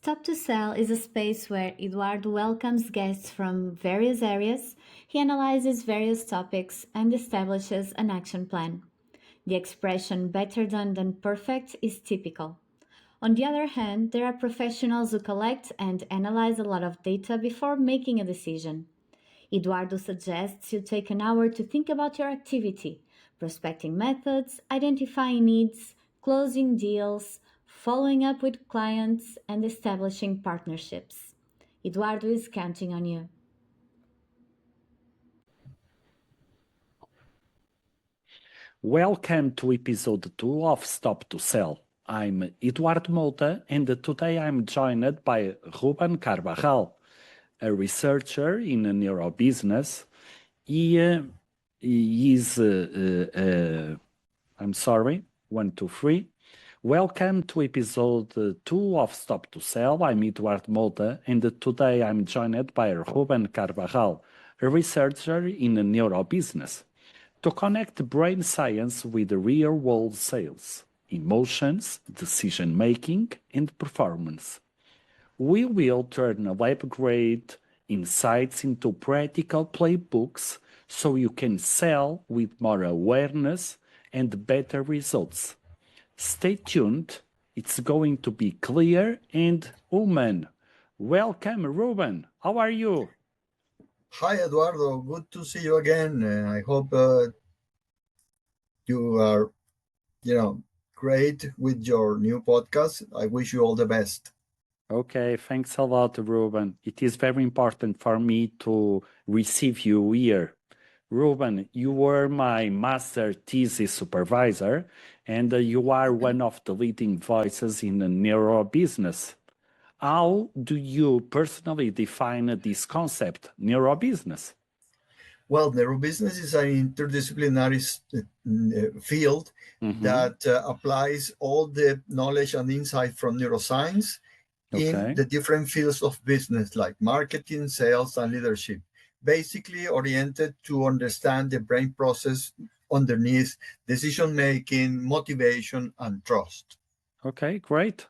Stop to Sell is a space where Eduardo welcomes guests from various areas, he analyzes various topics, and establishes an action plan. The expression better done than perfect is typical. On the other hand, there are professionals who collect and analyze a lot of data before making a decision. Eduardo suggests you take an hour to think about your activity, prospecting methods, identifying needs, closing deals, following up with clients, and establishing partnerships. Eduardo is counting on you. Welcome to episode 2 of Stop to Sell. I'm Eduardo Mota, and today I'm joined by Ruben Carvajal, a researcher in neurobusiness. He is, I'm sorry, 1, 2, 3. Welcome to episode 2 of Stop to Sell. I'm Eduardo Mota, and today I'm joined by Ruben Carvajal, a researcher in neurobusiness, to connect brain science with real-world sales, emotions, decision-making, and performance. We will turn lab-grade insights into practical playbooks so you can sell with more awareness and better results. Stay tuned, it's going to be clear and human. Welcome, Ruben. How are you? Hi, Eduardo. Good to see you again. I hope you are, great with your new podcast. I wish you all the best. Okay, thanks a lot, Ruben. It is very important for me to receive you here. Ruben, you were my master thesis supervisor, and you are one of the leading voices in the neurobusiness. How do you personally define this concept, neurobusiness? Well, neurobusiness is an interdisciplinary field that applies all the knowledge and insight from neuroscience in the different fields of business like marketing, sales, and leadership, basically oriented to understand the brain process underneath decision-making, motivation, and trust. Okay, great.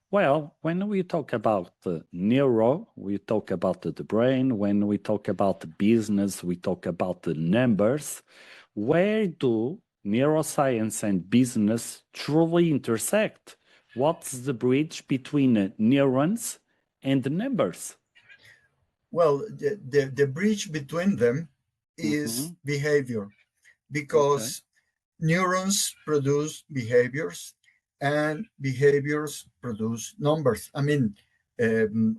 Well, when we talk about neuro, we talk about the brain. When we talk about business, we talk about the numbers. Where do neuroscience and business truly intersect? What's the bridge between neurons and numbers? Well, the bridge between them is behavior, because neurons produce behaviors and behaviors produce numbers. I mean,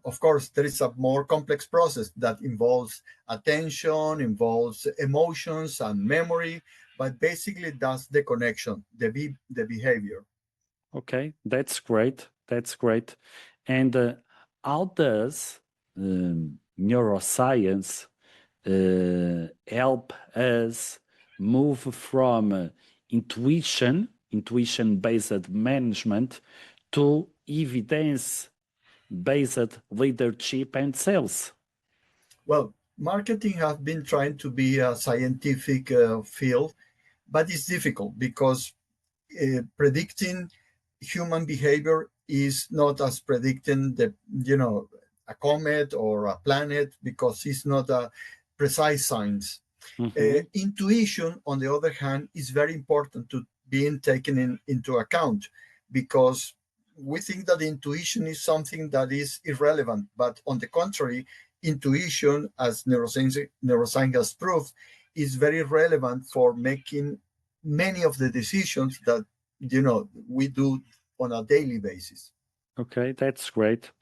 of course, there is a more complex process that involves attention, involves emotions and memory, but basically that's the connection, the behavior. Okay, that's great. That's great. And how does neuroscience help us move from intuition-based management to evidence-based leadership and sales? Well, marketing has been trying to be a scientific field, but it's difficult because predicting human behavior is not as predicting a comet or a planet, because it's not a precise science. Intuition, on the other hand, is very important to being taken into account, because we think that intuition is something that is irrelevant, but on the contrary, intuition, as neuroscience has proved, is very relevant for making many of the decisions that we do on a daily basis. Okay, that's great.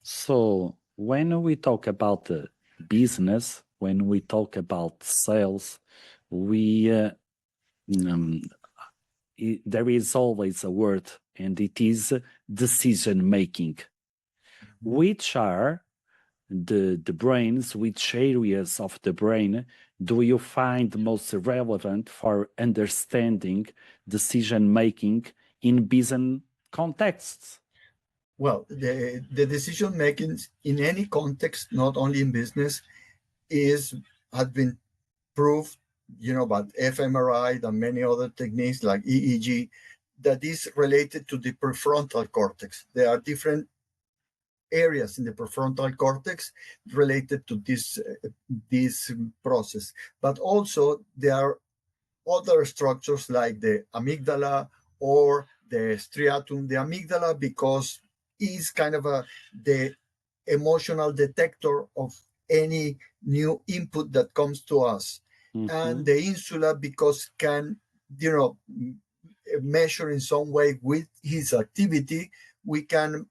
So when we talk about business, when we talk about sales, there is always a word, and it is decision making. Which are the brains, which areas of the brain do you find most relevant for understanding decision making in business contexts? Well, the decision making in any context, not only in business, has been proved, by fMRI and many other techniques like EEG, that is related to the prefrontal cortex. There are different areas in the prefrontal cortex related to this process. But also there are other structures like the amygdala or the striatum. The amygdala, because is kind of the emotional detector of any new input that comes to us, and Mm-hmm. the insula because can you know measure in some way with his activity. We can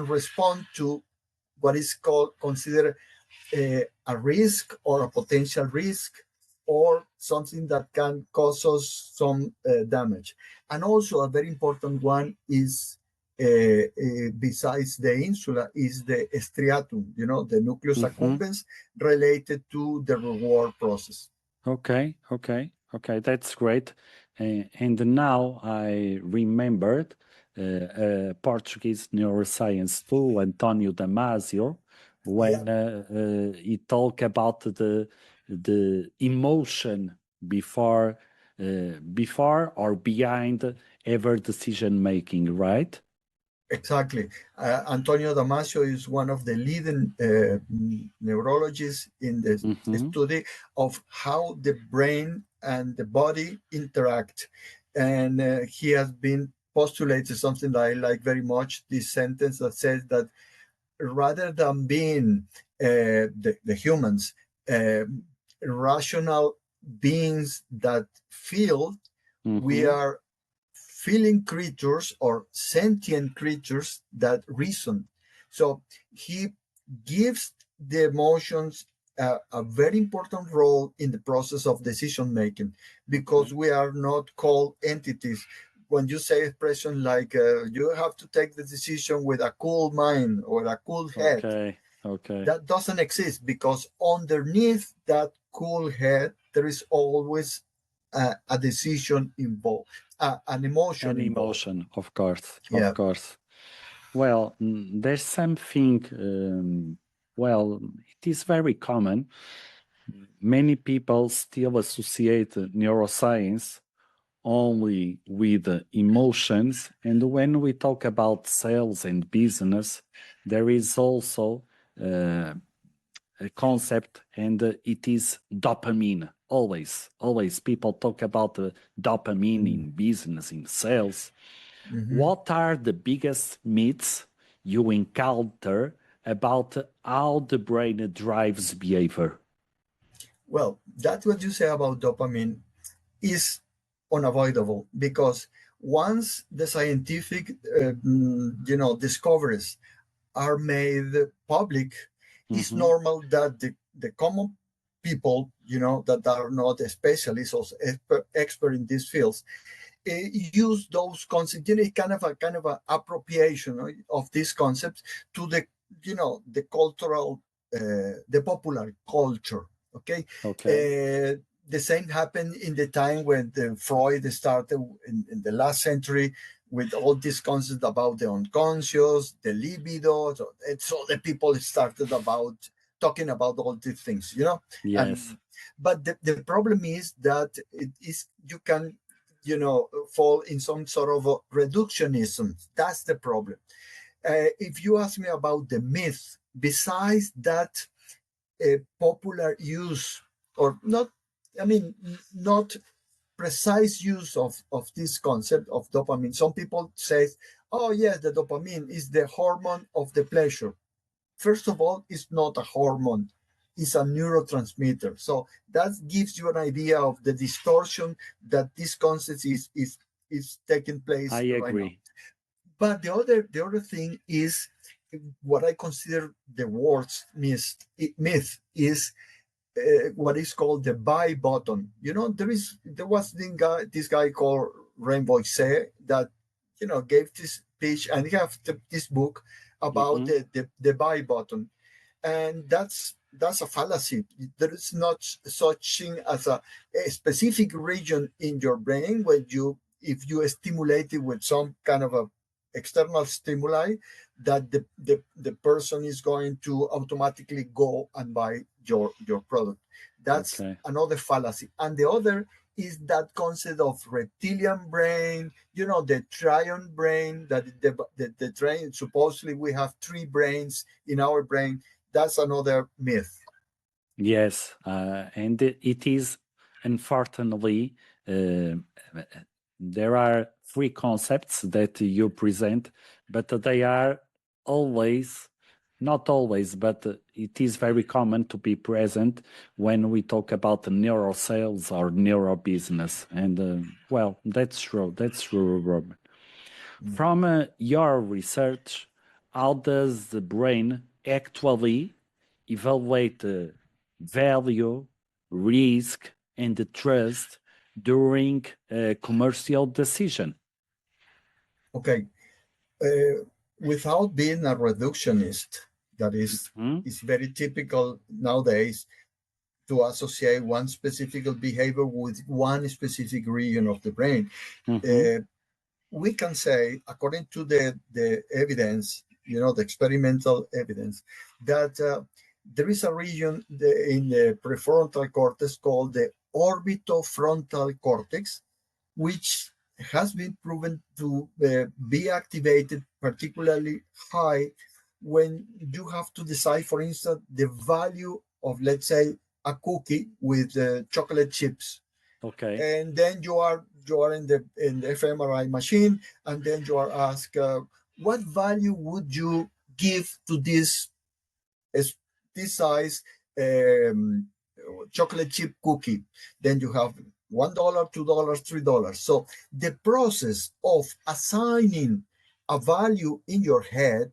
respond to what is called considered a risk or a potential risk or something that can cause us some damage. And also a very important one is besides the insula is the striatum, the nucleus Mm-hmm. accumbens related to the reward process. Okay, that's great. And now I remembered Portuguese neuroscience too, Antonio Damasio, Yeah, when he talked about the emotion before before or behind every decision making, right? exactly. Antonio Damasio is one of the leading neurologists in the Mm-hmm. study of how the brain and the body interact. And he has been postulated something that I like very much, this sentence that says that rather than being the humans, uh, rational beings that feel, we Mm-hmm. are feeling creatures or sentient creatures that reason. So he gives the emotions a very important role in the process of decision making because Okay. we are not called entities. When you say expression like you have to take the decision with a cool mind or a cool head, Okay. Okay. that doesn't exist because underneath that cool head there is always a decision involved, an emotion An involved. emotion, of course, Yeah, of course. Well, there's something, well, it is very common. Many people still associate neuroscience only with emotions. And when we talk about sales and business, there is also uh, a concept, and it is dopamine. Always people talk about dopamine in business, in sales. mhm. What are the biggest myths you encounter about how the brain drives behavior? Well, that's what you say about dopamine is unavoidable because once the scientific discoveries are made public, it's Hmm. normal that the common people, that are not specialists or expert in these fields, use those concepts, kind of a appropriation of these concepts to the cultural, the popular culture. Okay, Okay. the same happened in the time when Freud started in the last century with all these concepts about the unconscious, the libido. So the people started about talking about all these things, Yes. and but the problem is that it is you can fall in some sort of a reductionism. That's the problem. If you ask me about the myth, besides that popular use or not, I mean, not precise use of this concept of dopamine. Some people say, oh, yes, the dopamine is the hormone of the pleasure. First of all, it's not a hormone, it's a neurotransmitter. So that gives you an idea of the distortion that this concept is taking I place right now. agree. But the other thing is what I consider the worst myth is what is called the buy button. There was this guy called Rainbow Say that gave this speech, and he have this book about Hmm. the buy button, and that's a fallacy. There is not such thing as a specific region in your brain when if you stimulate it with some kind of a external stimuli, that the person is going to automatically go and buy your product. That's Okay. another fallacy. And the other is that concept of reptilian brain, the triune brain, that the train, supposedly we have three brains in our brain. That's another myth. Yes, and it is, unfortunately, there are three concepts that you present, but they are always, not always, but it is very common to be present when we talk about neurosales or neurobusiness. And well, that's true, Robert. From your research, how does the brain actually evaluate value, risk, and the trust during a commercial decision? Okay. Without being a reductionist, that is, Mhm, it's very typical nowadays to associate one specific behavior with one specific region of the brain. mhm. Uh, we can say, according to the evidence, the experimental evidence, that there is a region in the prefrontal cortex called the orbitofrontal cortex, which has been proven to be activated particularly high when you have to decide, for instance, the value of, let's say, a cookie with chocolate chips. Okay, And then you are in the fMRI machine, and then you are asked, what value would you give to this size um, chocolate chip cookie? Then you have $1, $2, $3. So the process of assigning a value in your head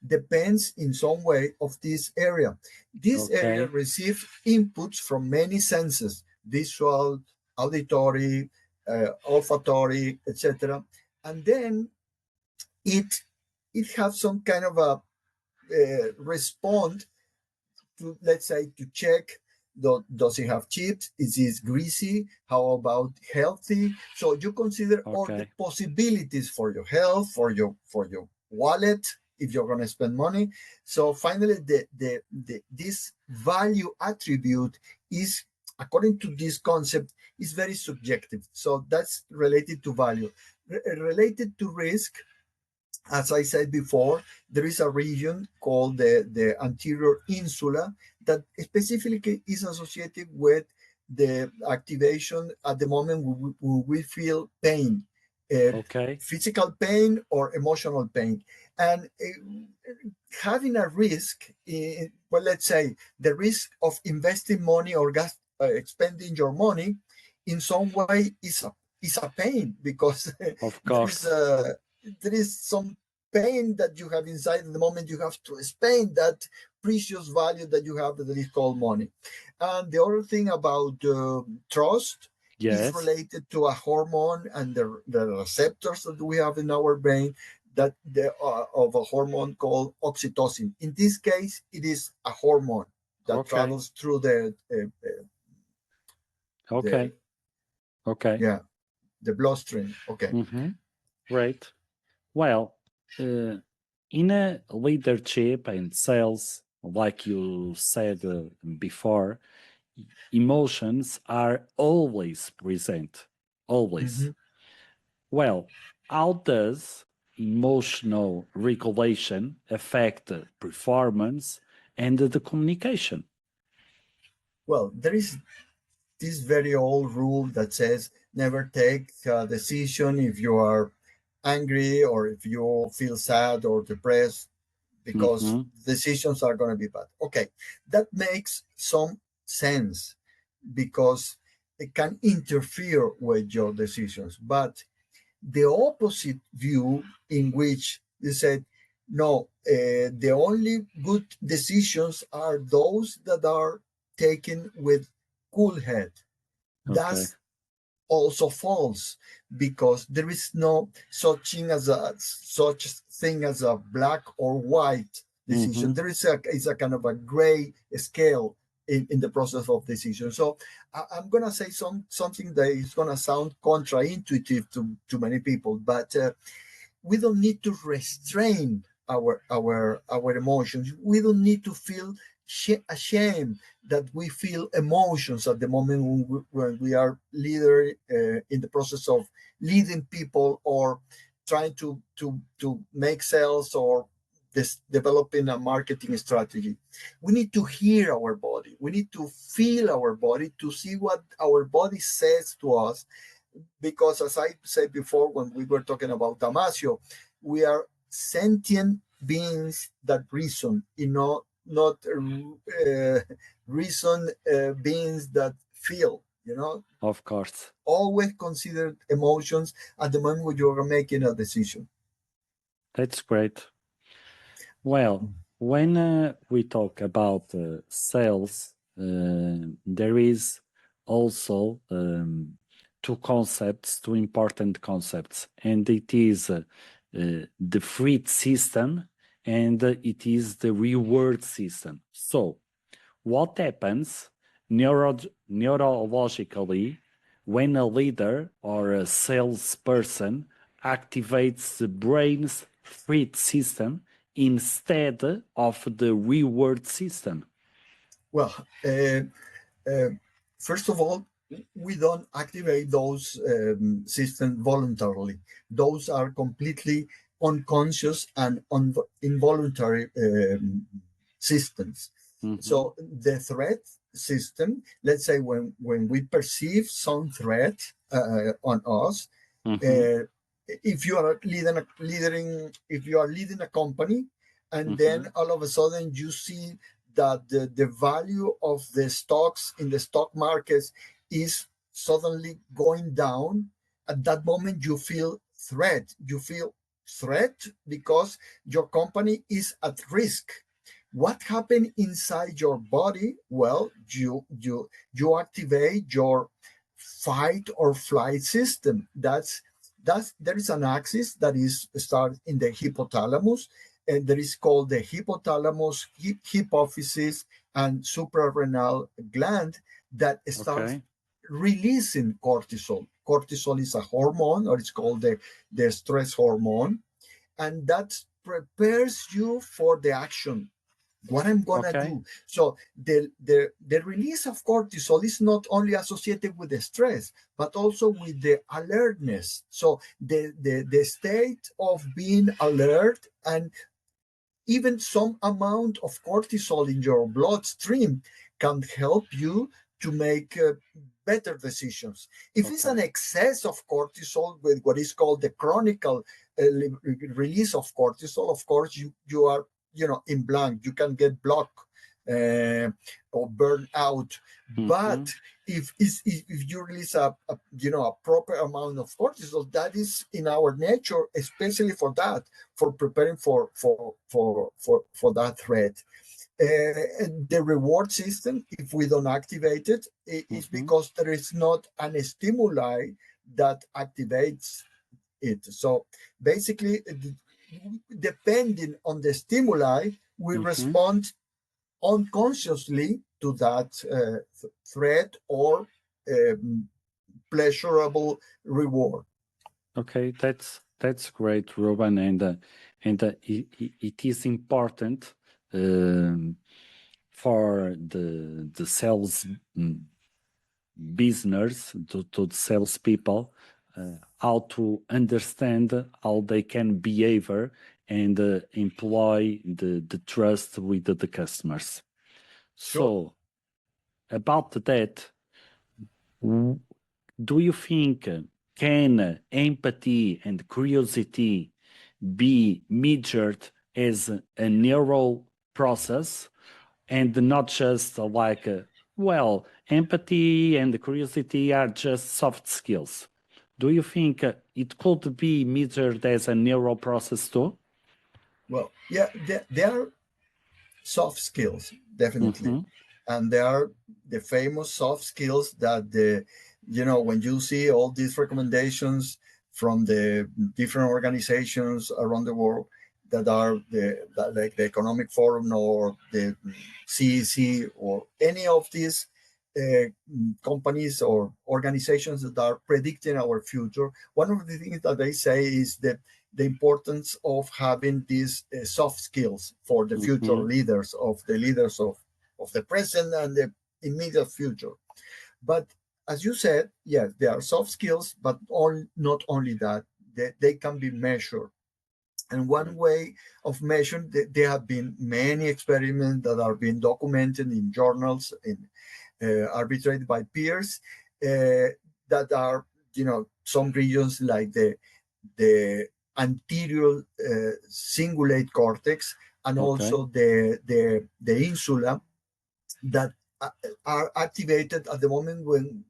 depends in some way of this area. This area okay, receives inputs from many senses: visual, auditory, olfactory, etc. And then it it has some kind of a response to, let's say, to check, does it have chips, is this greasy, how about healthy. So you consider all the okay, possibilities for your health, for your wallet, if you're going to spend money. So finally, this value attribute is, according to this concept, is very subjective. So that's related to value. Related to risk, as I said before, there is a region called the anterior insula that specifically is associated with the activation at the moment we feel pain, uh, okay, physical pain or emotional pain. And having a risk, well, let's say the risk of investing money or expending your money in some way is a pain, because of there is course. a there is some pain that you have inside at the moment you have to spend that precious value that you have, that is called money. And the other thing about trust is Yes, related to a hormone and the receptors that we have in our brain, that of a hormone called oxytocin. In this case, it is a hormone that okay, travels through the okay, okay. yeah, the bloodstream. Okay. Mm-hmm. Great. Well, uh, in a leadership and sales, like you said before, emotions are always present. Always. Mhm. Well, how does emotional regulation affect the performance and the communication? Well, there is this very old rule that says never take a decision if you are angry or if you feel sad or depressed, because Mm-hmm. decisions are going to be bad. Okay, that makes some sense because it can interfere with your decisions. But the opposite view, in which they said, no, the only good decisions are those that are taken with cool head. Okay. That's also false, because there is no such thing as a black or white decision. Mm-hmm. There is a kind of a gray scale in the process of decision. So I'm gonna say something that is gonna sound counterintuitive to many people, but we don't need to restrain our emotions. We don't need to feel shame that we feel emotions at the moment when we are leader in the process of leading people or trying to make sales or developing a marketing strategy. We need to hear our body. We need to feel our body to see what our body says to us. Because as I said before, when we were talking about Damasio, we are sentient beings that reason, not reason beings that feel, Of course. always consider emotions at the moment when you are making a decision. That's great. Well, when we talk about sales, there is also two important concepts, and it is the free system and it is the reward system. So, what happens neurologically when a leader or a salesperson activates the brain's free system instead of the reward system? Well, first of all, we don't activate those systems voluntarily. Those are completely unconscious and involuntary systems. So the threat system, let's say when we perceive some threat on us, if you are leading a company, and then all of a sudden you see that the value of the stocks in the stock markets is suddenly going down, at that moment you feel threat. You feel threat because your company is at risk. What happened inside your body? Well, you activate your fight or flight system. That's there is an axis that is start in the hypothalamus, and that is called the hypothalamus, hypophysis, and suprarenal gland that starts releasing cortisol. Cortisol is a hormone, or it's called the stress hormone, and that prepares you for the action. What I'm gonna do. So the release of cortisol is not only associated with the stress, but also with the alertness. So the state of being alert, and even some amount of cortisol in your bloodstream can help you to make better decisions. If it's an excess of cortisol with what is called the chronic release of cortisol, of course you are in blank. You can get blocked or burn out. But if you release a proper amount of cortisol, that is in our nature, especially for preparing for that threat. The reward system, if we don't activate it, is because there is not an stimuli that activates it. So basically, depending on the stimuli, we respond unconsciously to that threat or pleasurable reward. Okay, that's great, Ruben, and it is important for the sales business to the salespeople how to understand how they can behave and employ the trust with the customers. So about that, do you think can empathy and curiosity be measured as a neural process and not just like empathy and curiosity are just soft skills? Do you think it could be measured as a neural process too? Well, yeah, there are soft skills, definitely. And there are the famous soft skills that when you see all these recommendations from the different organizations around the world that are like the Economic Forum or the CEC or any of these companies or organizations that are predicting our future, one of the things that they say is that the importance of having these soft skills for the future leaders of of the present and the immediate future. But as you said, yes, there are soft skills, but not only that, they can be measured. And one way of measuring, there have been many experiments that are being documented in journals, arbitrated by peers, that are, some regions like the anterior cingulate cortex, and Okay. also the insula, that are activated at the moment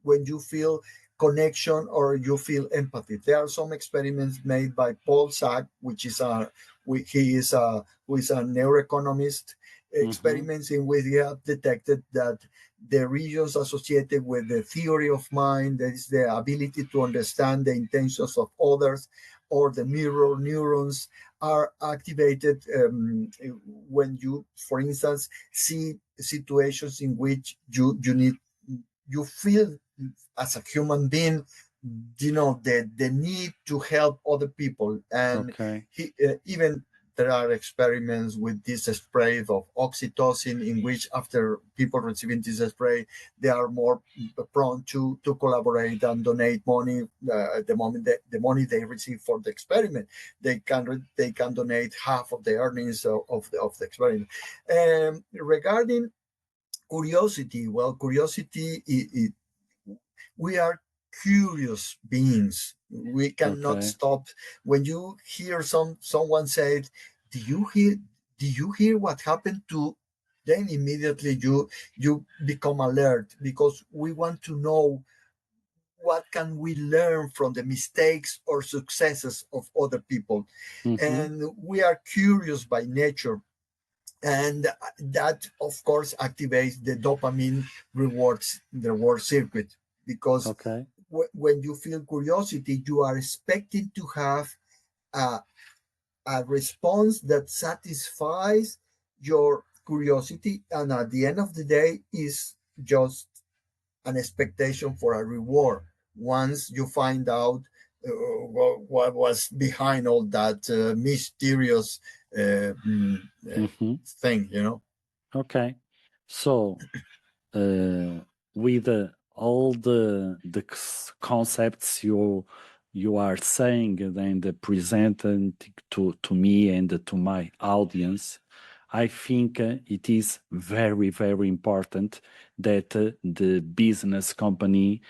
when you feel connection or you feel empathy. There are some experiments made by Paul Sack, he is a who is a neuroeconomist. Mm-hmm. Experiments in which he have detected that the regions associated with the theory of mind, that is the ability to understand the intentions of others, or the mirror neurons, are activated when you, for instance, see situations in which you feel as a human being, the need to help other people. And Okay. even there are experiments with this spray of oxytocin, in which after people receiving this spray, they are more prone to collaborate and donate money. The moment the money they receive for the experiment, they can donate half of the earnings of the experiment. Regarding curiosity, well, curiosity, we are curious beings. We cannot Okay. stop. When you hear someone say, "Do you hear? Do you hear what happened to?" Then immediately you become alert, because we want to know what can we learn from the mistakes or successes of other people, Mm-hmm. and we are curious by nature. And that, of course, activates the dopamine reward circuit, because Okay. when you feel curiosity, you are expecting to have a, a response that satisfies your curiosity, and at the end of the day is just an expectation for a reward once you find out what was behind all that mysterious uh, mm, uh, Mm-hmm. thing. Okay. So, uh, with all the concepts you are saying and presenting to me and to my audience, I think it is very, very important that the business company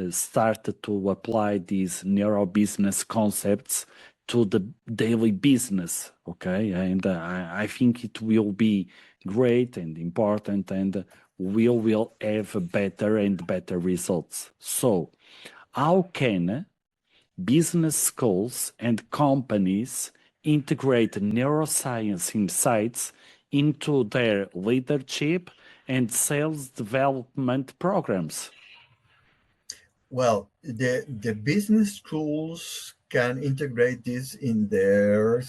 started to apply these neuro business concepts to the daily business. Okay, and I think it will be great and important, and we will have better and better results. So, how can business schools and companies integrate neuroscience insights into their leadership and sales development programs? Well, the business schools can integrate this in their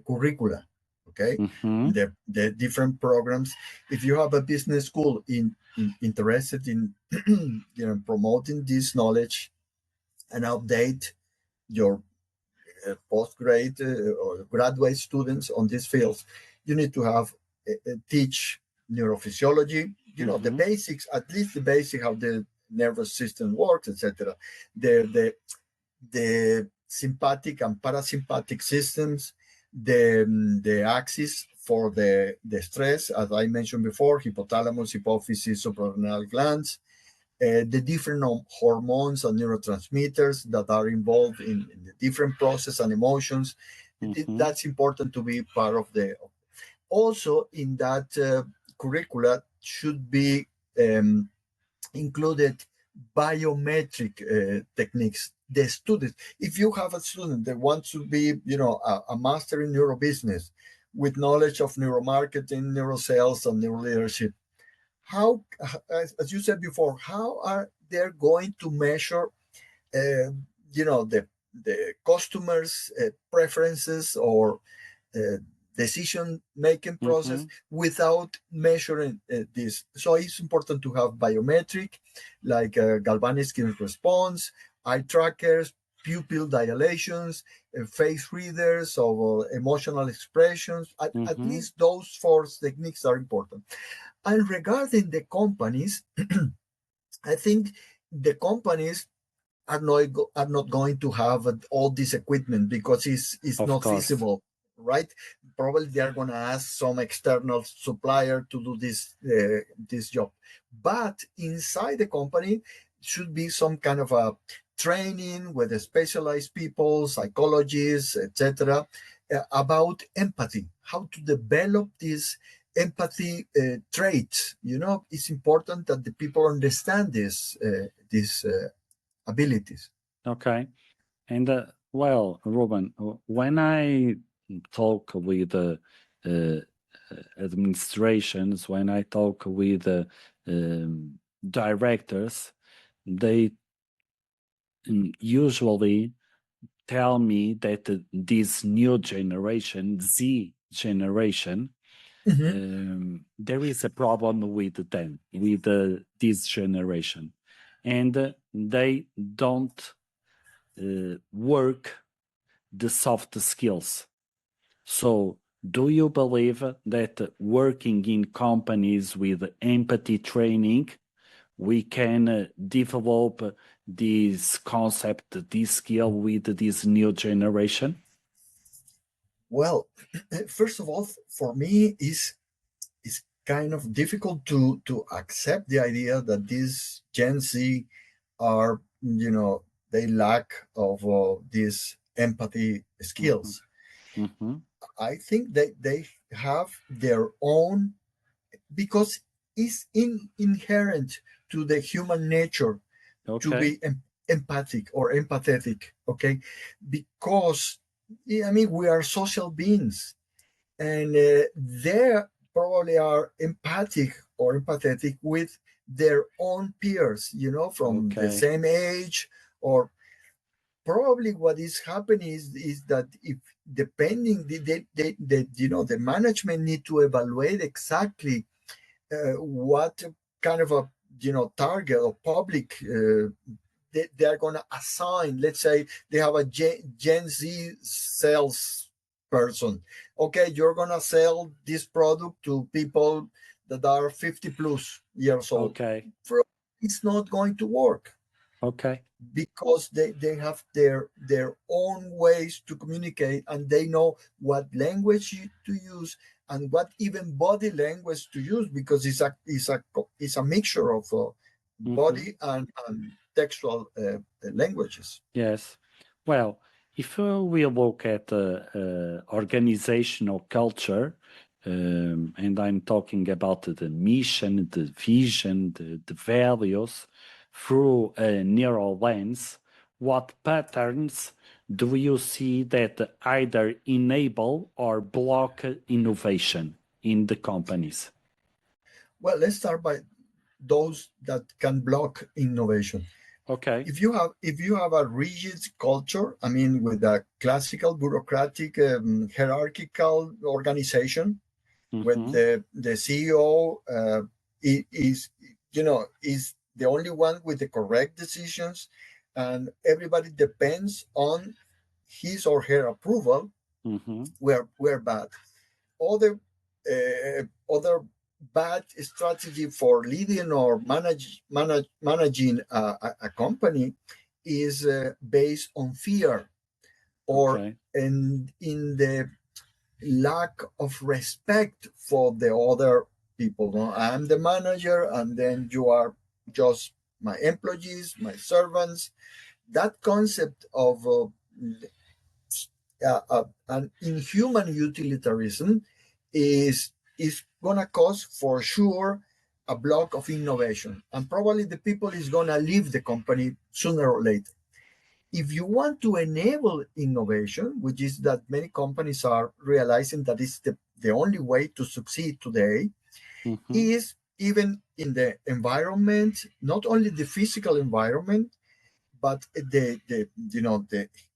curricula. Okay, Mm-hmm. the different programs. If you have a business school interested in promoting this knowledge and update your postgrad or graduate students on these fields, you need to have teach neurophysiology, the Mm-hmm. basics, at least the basic how the nervous system works, etc. The sympathetic and parasympathetic systems, the axis for the stress, as I mentioned before, hypothalamus, hypophysis, suprarrenal glands, the different hormones and neurotransmitters that are involved in the different process and emotions. Mm-hmm. That's important to be part of the. Also, in that curricula should be um, included biometric techniques. The students, if you have a student that wants to be, a master in neurobusiness with knowledge of neuromarketing, neurosales, and neuroleadership, how, as you said before, how are they going to measure, uh, the customers' preferences or uh, decision making Mm-hmm. process without measuring this? So it's important to have biometric, like galvanic skin response, eye trackers, pupil dilations, face readers, or emotional expressions. At Mm-hmm. least those four techniques are important. And regarding the companies, I think the companies are not going to have all this equipment because it's Of not course. feasible, right? Probably they are going to ask some external supplier to do this job, but inside the company should be some kind of a training with the specialized people, psychologists, etc., about empathy, how to develop this empathy trait. It's important that the people understand these abilities. Okay. And well, Ruben, when I talk with uh, administrations, when I talk with directors, they usually tell me that this new generation, Z generation, Mhm. there is a problem with them, with this generation, and they don't work the soft skills. So, do you believe that working in companies with empathy training, we can develop this concept, this skill with this new generation? Well, first of all, for me, is kind of difficult to accept the idea that these Gen Z are, they lack of these empathy Mhm, skills. mhm. I think that they have their own, because it's inherent to the human nature to Okay, be empathic or empathetic. Okay, because I mean we are social beings, and they probably are empathic or empathetic with their own peers, from the okay, same age. Or probably what is happening is that if depending the management need to evaluate exactly what kind of a target or public they're going to assign. Let's say they have a Gen Z sales person. Okay, you're going to sell this product to people that are 50 plus years old. okay, It's not going to work okay. because they have their own ways to communicate, and they know what language to use and what even body language to use, because it's a mixture of Mhm. body and textual languages. Yes. Well, if we look at organizational culture, and I'm talking about the mission, the vision, the values through a narrow lens, what patterns do you see that either enable or block innovation in the companies? Well, let's start by those that can block innovation. Okay. If you have a rigid culture, I mean, with a classical bureaucratic hierarchical organization, with Mm-hmm. the CEO is the only one with the correct decisions, and everybody depends on his or her approval. Mm-hmm. We're bad. Other bad strategy for leading or managing a company is based on fear, or Okay. in the lack of respect for the other people. No? I'm the manager, and then you are just my employees, my servants. That concept of an inhuman utilitarianism is gonna cause for sure a block of innovation, and probably the people is gonna leave the company sooner or later. If you want to enable innovation, which is that many companies are realizing that is the only way to succeed today, Mm-hmm. is even in the environment, not only the physical environment, but the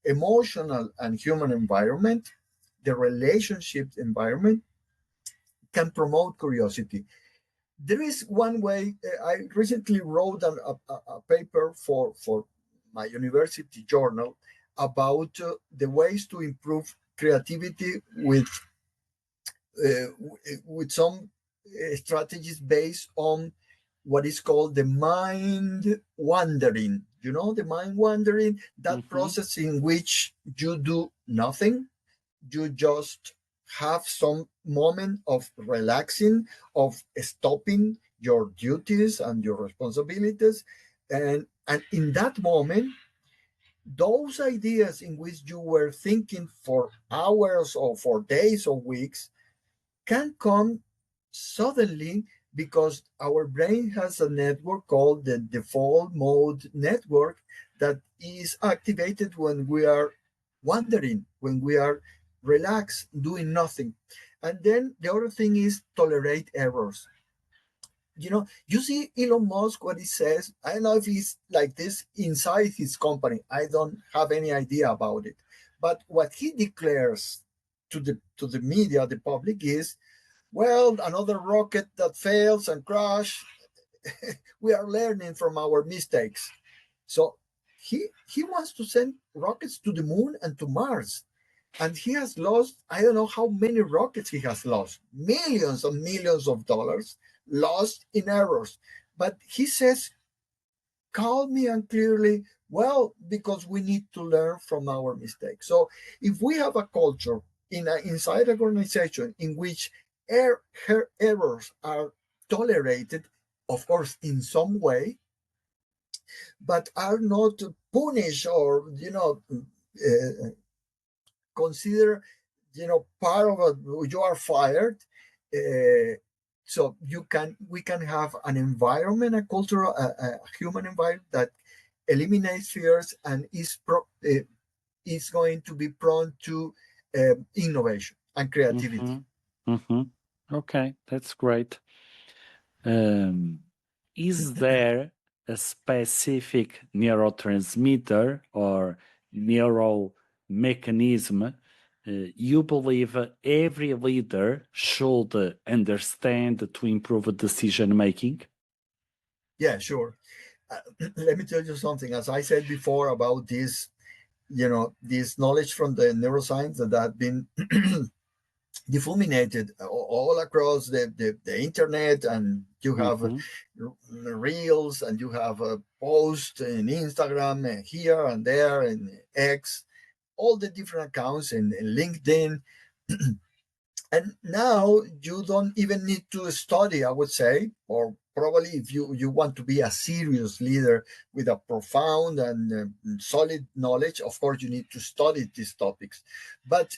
emotional and human environment, the relationship environment can promote curiosity. There is one way. I recently wrote a paper for my university journal about the ways to improve creativity with some strategies based on what is called the mind wandering. You know, the mind wandering, that Mm-hmm. process in which you do nothing, you just have some moment of relaxing, of stopping your duties and your responsibilities. And in that moment, those ideas in which you were thinking for hours or for days or weeks can come suddenly, because our brain has a network called the default mode network that is activated when we are wandering, when we are relaxed, doing nothing. And then the other thing is tolerate errors. You know, you see Elon Musk, what he says. I don't know if he's like this inside his company. I don't have any idea about it. But what he declares to the media, the public, is, well, another rocket that fails and crash. We are learning from our mistakes. So he wants to send rockets to the moon and to Mars. And he has lost, I don't know how many rockets he has lost, millions and millions of dollars lost in errors. But he says calmly and clearly, well, because we need to learn from our mistakes. So if we have a culture inside an organization in which errors are tolerated, of course, in some way, but are not punished or, consider, part of it, you are fired. uh, so we can have an environment, a cultural, a human environment that eliminates fears and is going to be prone to innovation and creativity. Mm-hmm. Mm-hmm. Okay, that's great. Um, is there a specific neurotransmitter or neural mechanism you believe every leader should understand to improve decision making? Yeah, sure. Let me tell you something. As I said before about this, this knowledge from the neuroscience that have been diffuminated all across the internet, and you have Mm-hmm. reels, and you have a post in Instagram, and here and there, and X, all the different accounts in LinkedIn. And now you don't even need to study, I would say, or probably if you want to be a serious leader with a profound and solid knowledge, of course you need to study these topics. But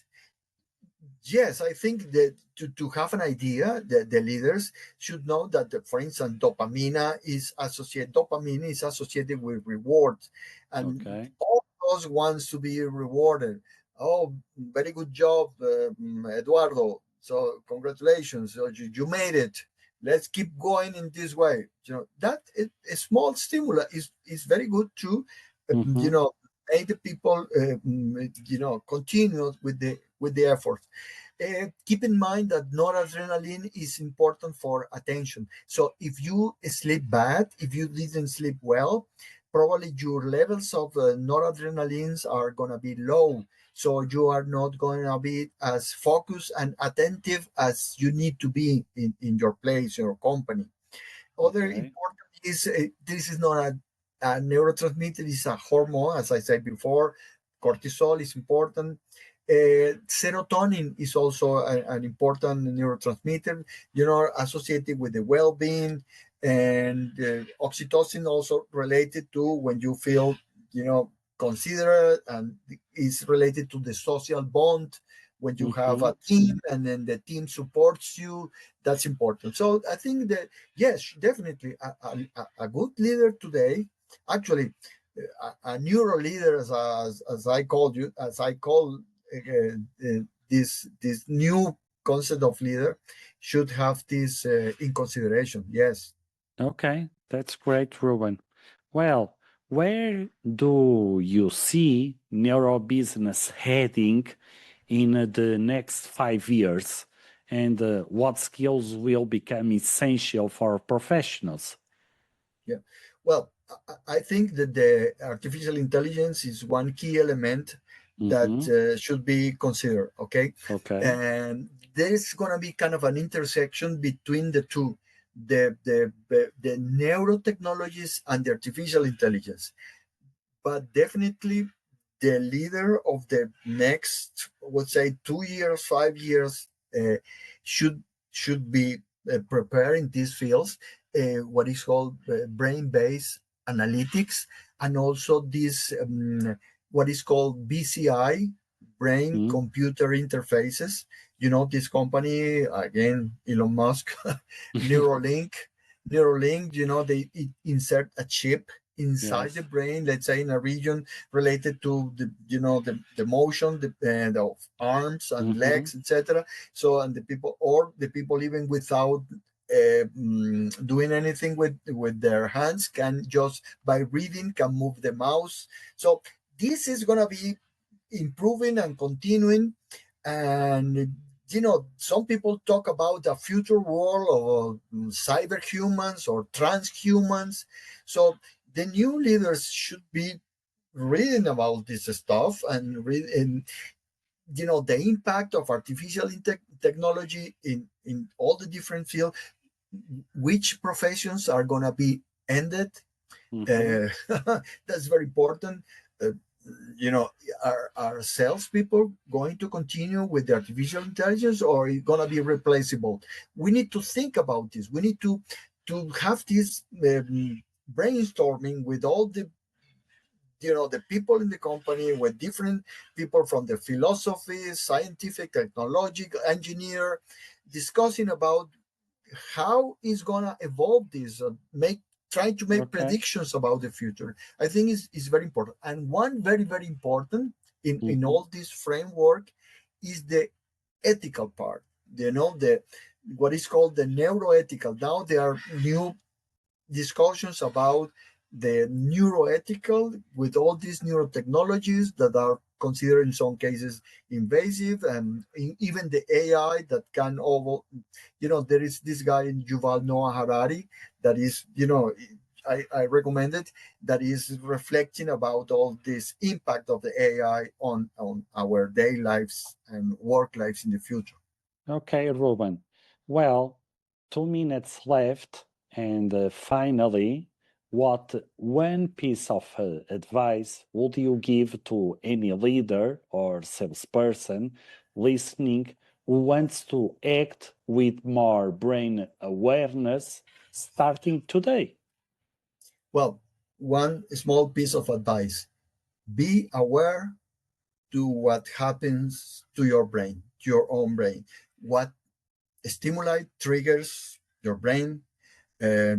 yes, I think that to have an idea, the leaders should know that, for instance, dopamine is associated with rewards, and Okay. all of us wants to be rewarded. Oh, very good job, Eduardo. So congratulations, so you made it. Let's keep going in this way. That a small stimulus is very good to, Mm-hmm. make the people, continue with the effort. Keep in mind that noradrenaline is important for attention. So if you sleep bad, if you didn't sleep well, probably your levels of noradrenalines are going to be low. So you are not going to be as focused and attentive as you need to be in your place, your company. Other Okay. important is, this is not a neurotransmitter, it's a hormone, as I said before. Cortisol is important. Serotonin is also an important neurotransmitter, associated with the well-being, and oxytocin also related to when you feel, considerate, and is related to the social bond when you have Mm-hmm. a team and then the team supports you. That's important. So I think that, yes, definitely a good leader today, actually, a neuro leader, as I called you, as I call this new concept of leader, should have this in consideration. Yes. Okay, that's great, Ruben. Well, where do you see neurobusiness heading in the next 5 years? And what skills will become essential for professionals? Yeah. Well, I think that the artificial intelligence is one key element that Mm-hmm. should be considered. Okay, Okay. and there's going to be kind of an intersection between the two, the neurotechnologies and the artificial intelligence. But definitely the leader of the next, let's say, 2 years, 5 years, should should be preparing these fields, what is called brain-based analytics, and also this what is called BCI, brain Mm-hmm. computer interfaces. You know, this company again, Elon Musk, Neuralink. Neuralink, you know, they insert a chip inside the Yes. brain, let's say in a region related to the, you know, the motion, of arms and Mm-hmm. legs, etc. So, and the people, or the people even without doing anything with their hands, can just by reading can move the mouse. So this is going to be improving and continuing. And you know, some people talk about a future world of cyber humans or transhumans. So the new leaders should be reading about this stuff and read, and you know, the impact of artificial technology in all the different fields, which professions are going to be ended. Mm-hmm. uh, that's very important. Uh, you know, are salespeople going to continue with the artificial intelligence, or is it going to be replaceable? We need to think about this. We need to have this brainstorming with all the, you know, the people in the company, with different people from the philosophy, scientific, technological, engineer, discussing about how is gonna evolve this, make trying to make Okay. predictions about the future. I think is very important. And one very important in Mm-hmm. all this framework is the ethical part. You know, the what is called the neuroethical. Now there are new discussions about the neuroethical with all these neurotechnologies that are considered in some cases invasive, and even the AI that can over, you know, there is this guy in Yuval Noah Harari that is, you know, I recommend it, that is reflecting about all this impact of the AI on our day lives and work lives in the future. Okay, Ruben. Well, 2 minutes left, and finally, what one piece of advice would you give to any leader or salesperson listening who wants to act with more brain awareness starting today? Well, one small piece of advice: be aware to what happens to your brain, to your own brain. What stimuli triggers your brain. Uh,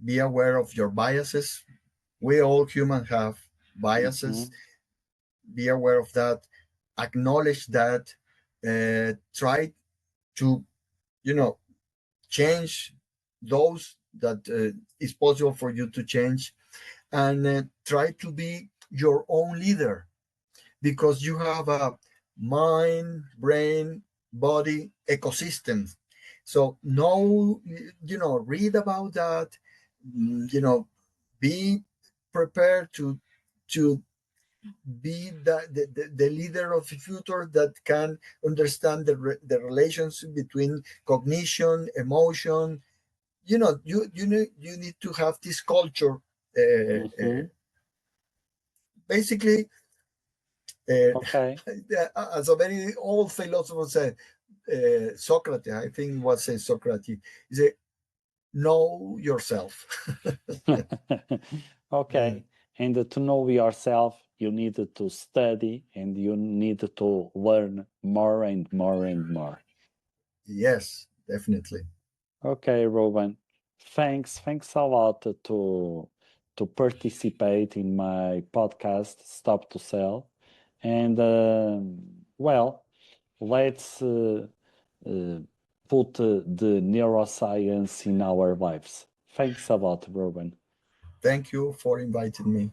be aware of your biases. We all humans have biases. Mm-hmm. Be aware of that. Acknowledge that. Try to, you know, change those that is possible for you to change, and try to be your own leader, because you have a mind, brain, body ecosystem. So know, you know, read about that, you know, be prepared to be the leader of the future that can understand the relations between cognition, emotion. You know, you need to have this culture. Mm-hmm. Basically, uh, Okay. as a very old philosopher said, Socrates, I think what says Socrates, is a know yourself. Uh, Okay. And to know yourself, you need to study and you need to learn more and more and more. yes, definitely. Okay, Ruben. Thanks a lot to participate in my podcast, Stop to Sell. And well, let's uh, put the neuroscience in our lives. Thanks a lot, Ruben. Thank you for inviting me.